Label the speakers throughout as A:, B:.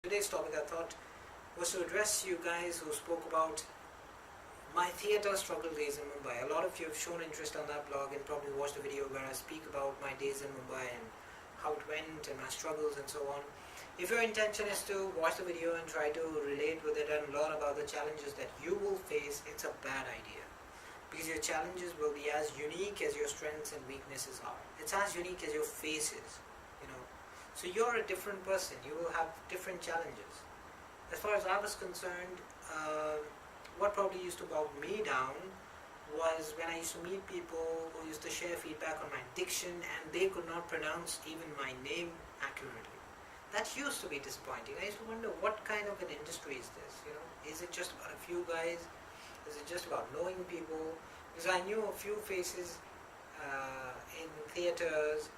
A: Today's topic I thought was to address you guys who spoke about my theatre struggle days in Mumbai. A lot of you have shown interest on that blog and probably watched the video where I speak about my days in Mumbai and how it went and my struggles and so on. If your intention is to watch the video and try to relate with it and learn about the challenges that you will face, it's a bad idea. Because your challenges will be as unique as your strengths and weaknesses are. It's as unique as your face is, you know. So you're a different person. You will have different challenges. As far as I was concerned, what probably used to bog me down was when I used to meet people who used to share feedback on my diction and they could not pronounce even my name accurately. That used to be disappointing. I used to wonder, what kind of an industry is this? You know, is it just about a few guys? Is it just about knowing people? Because I knew a few faces in theatres,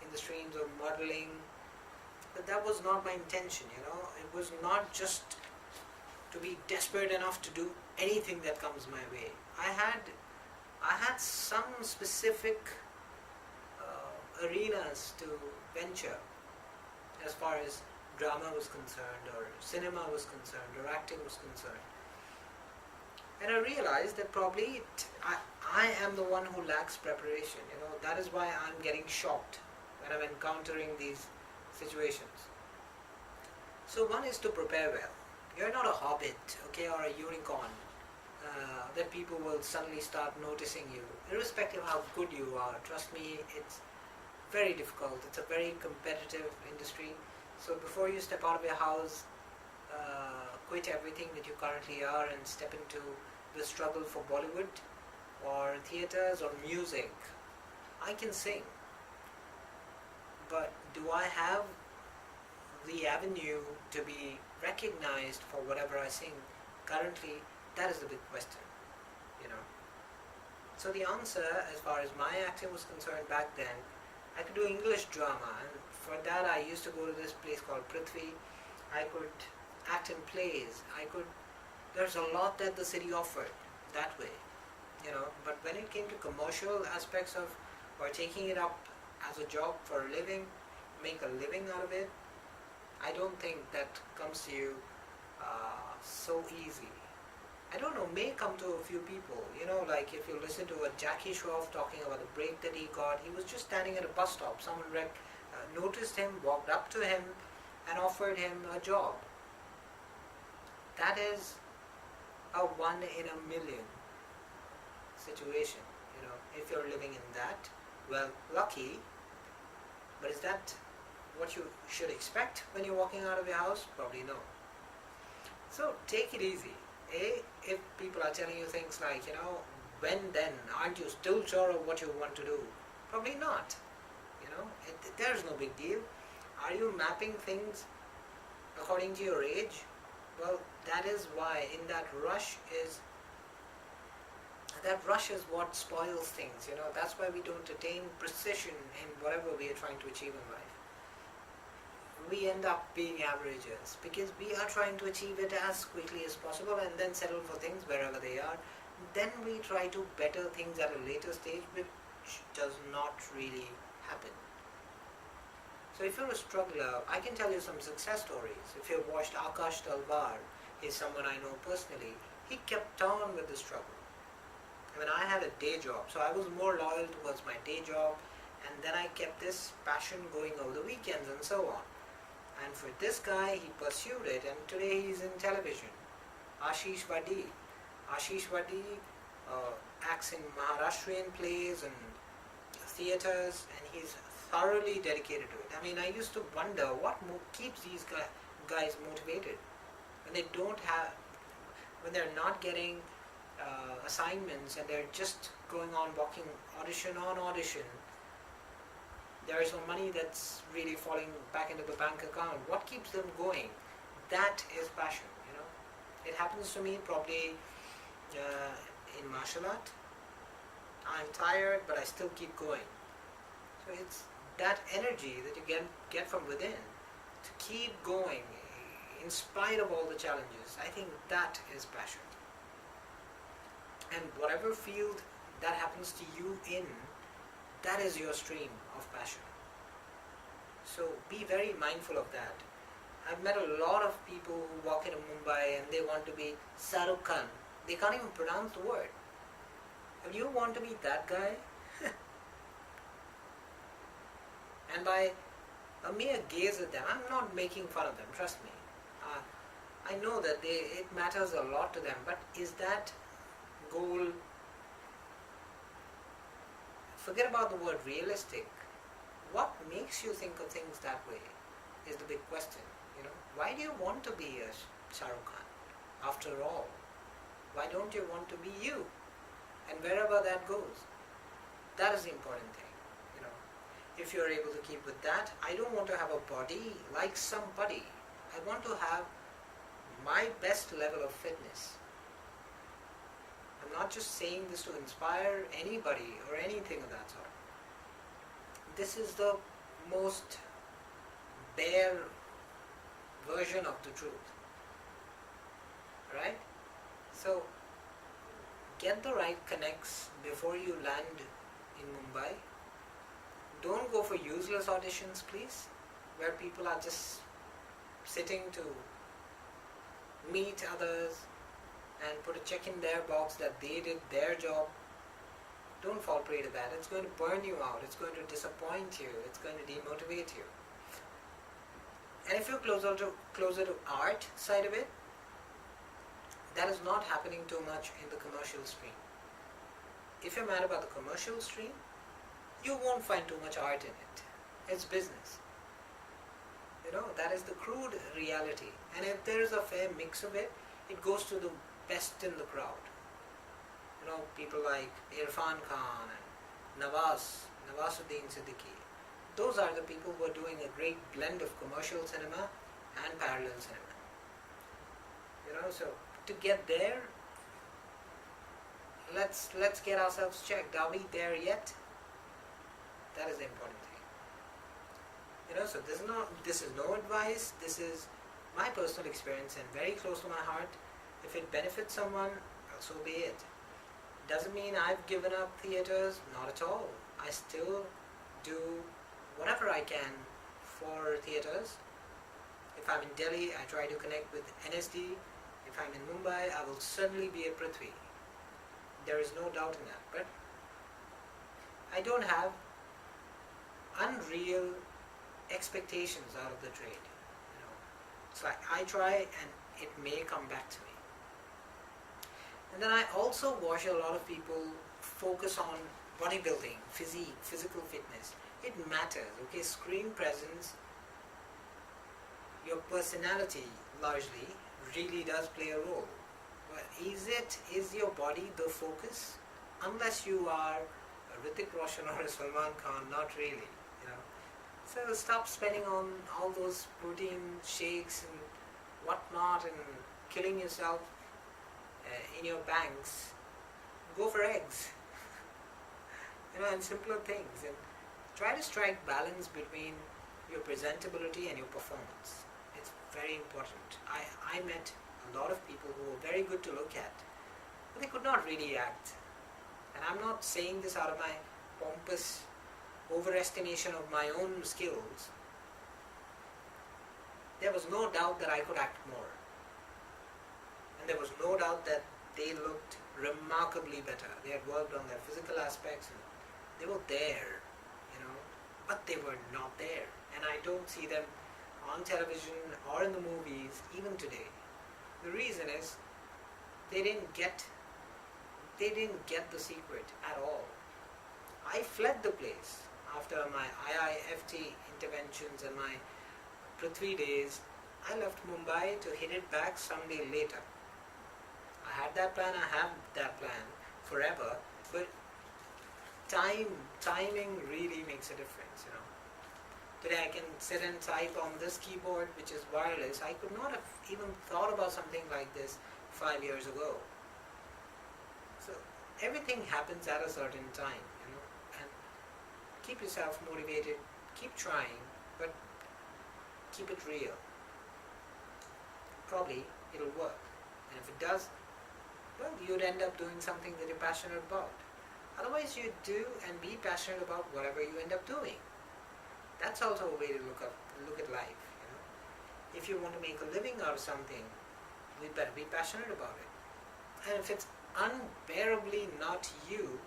A: in the streams of modeling, but that was not my intention, you know. It was not just to be desperate enough to do anything that comes my way. I had some specific arenas to venture as far as drama was concerned, or cinema was concerned, or acting was concerned. And I realized that probably I am the one who lacks preparation. You know, that is why I'm getting shocked when I'm encountering these situations. So one is to prepare well. You're not a hobbit, okay, or a unicorn that people will suddenly start noticing you, irrespective of how good you are. Trust me, it's very difficult. It's a very competitive industry. So before you step out of your house, quit everything that you currently are and step into the struggle for Bollywood or theatres or music. I can sing, but do I have the avenue to be recognized for whatever I sing? Currently, that is the big question, you know. So the answer, as far as my acting was concerned back then, I could do English drama, and for that I used to go to this place called Prithvi. I could act in plays. There's a lot that the city offered that way, you know. But when it came to commercial aspects of, or taking it up as a job for a living, make a living out of it, I don't think that comes to you so easy. I don't know, may come to a few people, you know, like if you listen to a Jackie Shroff talking about the break that he got, he was just standing at a bus stop. Someone noticed him, walked up to him and offered him a job. That is a 1 in a million situation, you know. If you're living in that, well, lucky, but is that what you should expect when you're walking out of your house? Probably no. So take it easy. If people are telling you things like, you know, when then, aren't you still sure of what you want to do? Probably not. You know, there's no big deal. Are you mapping things according to your age? Well, that is why in that rush is what spoils things, you know. That's why we don't attain precision in whatever we are trying to achieve in life. We end up being averages because we are trying to achieve it as quickly as possible and then settle for things wherever they are. Then we try to better things at a later stage, which does not really happen. So if you're a struggler, I can tell you some success stories. If you've watched Akash Talwar, he's someone I know personally. He kept on with the struggle. I mean, I had a day job, so I was more loyal towards my day job, and then I kept this passion going over the weekends and so on. And for this guy, he pursued it, and today he's in television. Ashish Vadi. Ashish Vadi acts in Maharashtrian plays and theatres, and he's thoroughly dedicated to it. I mean, I used to wonder what keeps these guys motivated when they when they're not getting assignments and they're just going on walking audition on audition. There is no money that's really falling back into the bank account. What keeps them going? That is passion, you know. It happens to me probably in martial art. I'm tired, but I still keep going. So it's that energy that you get from within to keep going in spite of all the challenges. I think that is passion. And whatever field that happens to you in, that is your stream of passion. So be very mindful of that. I've met a lot of people who walk into Mumbai and they want to be Saruk Khan. They can't even pronounce the word. And you want to be that guy? And by a mere gaze at them, I'm not making fun of them, trust me. I know that it matters a lot to them, but is that goal, forget about the word realistic, what makes you think of things that way is the big question. Why do you want to be a Shah Rukh Khan? After all, why don't you want to be you? And wherever that goes, that is the important thing. If you're able to keep with that, I don't want to have a body like somebody. I want to have my best level of fitness. I'm not just saying this to inspire anybody or anything of that sort. This is the most bare version of the truth. Right? So, get the right connects before you land in Mumbai. Don't go for useless auditions, please, where people are just sitting to meet others and put a check in their box that they did their job. Don't fall prey to that. It's going to burn you out. It's going to disappoint you. It's going to demotivate you. And if you're closer to art side of it, that is not happening too much in the commercial stream. If you're mad about the commercial stream, you won't find too much art in it. It's business. That is the crude reality. And if there is a fair mix of it, it goes to the best in the crowd. People like Irfan Khan and Nawasuddin Siddiqui. Those are the people who are doing a great blend of commercial cinema and parallel cinema. So to get there, let's get ourselves checked. Are we there yet? That is the important thing. So this is no advice. This is my personal experience and very close to my heart. If it benefits someone, so be it. Doesn't mean I've given up theatres, not at all. I still do whatever I can for theatres. If I'm in Delhi, I try to connect with NSD. If I'm in Mumbai, I will certainly be at Prithvi. There is no doubt in that. But I don't have unreal expectations out of the trade. It's like I try and it may come back to me. And then I also watch a lot of people focus on bodybuilding, physique, physical fitness. It matters, okay? Screen presence, your personality largely really does play a role. But is your body the focus? Unless you are a Hrithik Roshan or a Salman Khan, not really. So stop spending on all those protein shakes and whatnot and killing yourself in your banks. Go for eggs. And simpler things. And try to strike balance between your presentability and your performance. It's very important. I met a lot of people who were very good to look at, but they could not really act. And I'm not saying this out of my pompous overestimation of my own skills. There was no doubt that I could act more. And there was no doubt that they looked remarkably better. They had worked on their physical aspects and they were there, but they were not there. And I don't see them on television or in the movies even today. The reason is they didn't get the secret at all. I fled the place after my IIFT interventions and my Prithvi days. I left Mumbai to hit it back someday later. I had that plan, I have that plan forever, but timing really makes a difference, Today I can sit and type on this keyboard which is wireless. I could not have even thought about something like this 5 years ago. So everything happens at a certain time, and keep yourself motivated, keep trying, but keep it real. Probably it'll work. And if it does, well, you'd end up doing something that you're passionate about. Otherwise, you do and be passionate about whatever you end up doing. That's also a way to look at life. If you want to make a living out of something, we better be passionate about it. And if it's unbearably not you,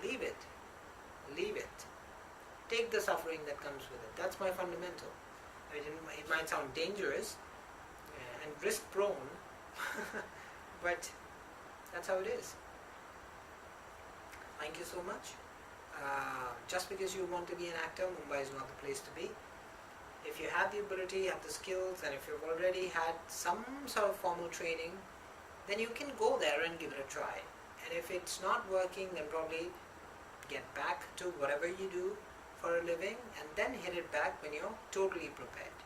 A: leave it. Leave it. Take the suffering that comes with it. That's my fundamental. I mean, it might sound dangerous and risk prone, but that's how it is. Thank you so much. Just because you want to be an actor, Mumbai is not the place to be. If you have the ability, have the skills, and if you've already had some sort of formal training, then you can go there and give it a try. And if it's not working, then probably get back to whatever you do for a living and then hit it back when you're totally prepared.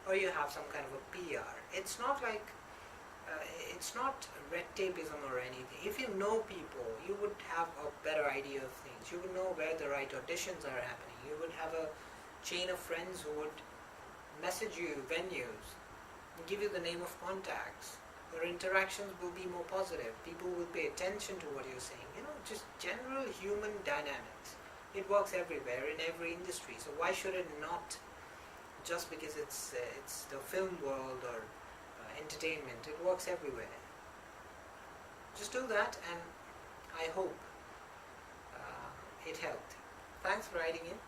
A: Or you have some kind of a PR. It's not like, it's not red tapeism or anything. If you know people, you would have a better idea of things. You would know where the right auditions are happening. You would have a chain of friends who would message you venues, give you the name of contacts. Your interactions will be more positive. People will pay attention to what you're saying. Just general human dynamics. It works everywhere in every industry. So why should it not? Just because it's the film world or entertainment, it works everywhere. Just do that, and I hope it helped. Thanks for writing in.